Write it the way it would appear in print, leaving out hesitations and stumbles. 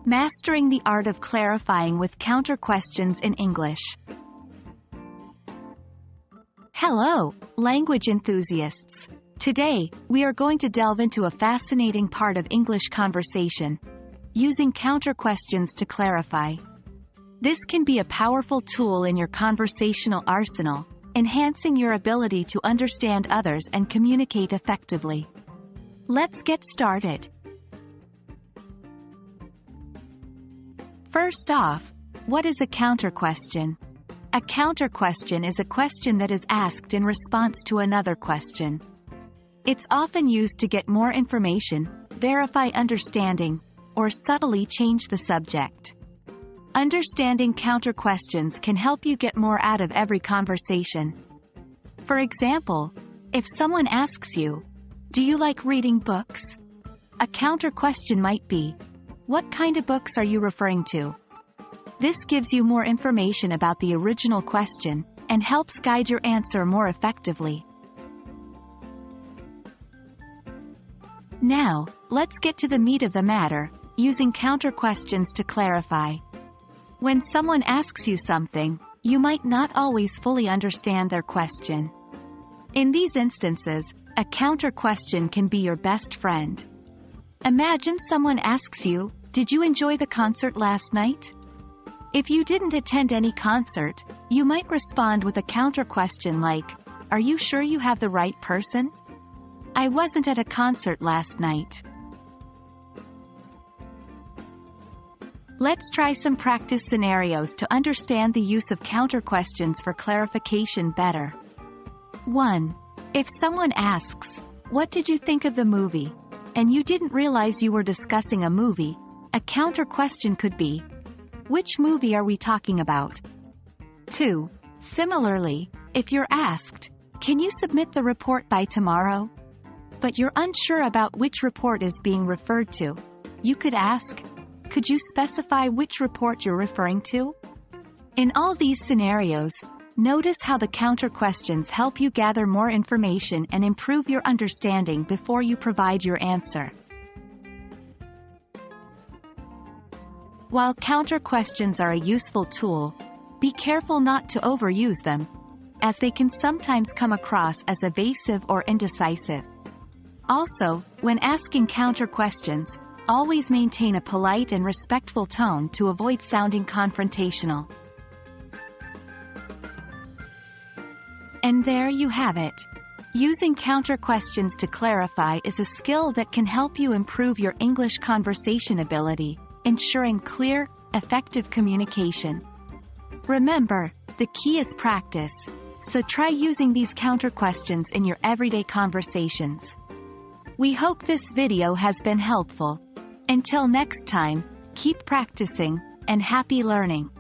Mastering the art of clarifying with counter questions in English. Hello, language enthusiasts. Today, we are going to delve into a fascinating part of English conversation, using counter questions to clarify. This can be a powerful tool in your conversational arsenal, enhancing your ability to understand others and communicate effectively. Let's get started. First off, what is a counter question? A counter question is a question that is asked in response to another question. It's often used to get more information, verify understanding, or subtly change the subject. Understanding counter questions can help you get more out of every conversation. For example, if someone asks you, "Do you like reading books?" A counter question might be, "What kind of books are you referring to?" This gives you more information about the original question and helps guide your answer more effectively. Now, let's get to the meat of the matter, using counter questions to clarify. When someone asks you something, you might not always fully understand their question. In these instances, a counter question can be your best friend. Imagine someone asks you, "Did you enjoy the concert last night?" If you didn't attend any concert, you might respond with a counter question like, "Are you sure you have the right person? I wasn't at a concert last night." Let's try some practice scenarios to understand the use of counter questions for clarification better. 1. If someone asks, "What did you think of the movie?" and you didn't realize you were discussing a movie, a counter question could be, "Which movie are we talking about?" 2. Similarly, if you're asked, "Can you submit the report by tomorrow?" but you're unsure about which report is being referred to, you could ask, "Could you specify which report you're referring to?" In all these scenarios, notice how the counter questions help you gather more information and improve your understanding before you provide your answer. While counter questions are a useful tool, be careful not to overuse them, as they can sometimes come across as evasive or indecisive. Also, when asking counter questions, always maintain a polite and respectful tone to avoid sounding confrontational. And there you have it. Using counter questions to clarify is a skill that can help you improve your English conversation ability, ensuring clear, effective communication. Remember, the key is practice, so try using these counter questions in your everyday conversations. We hope this video has been helpful. Until next time, keep practicing, and happy learning.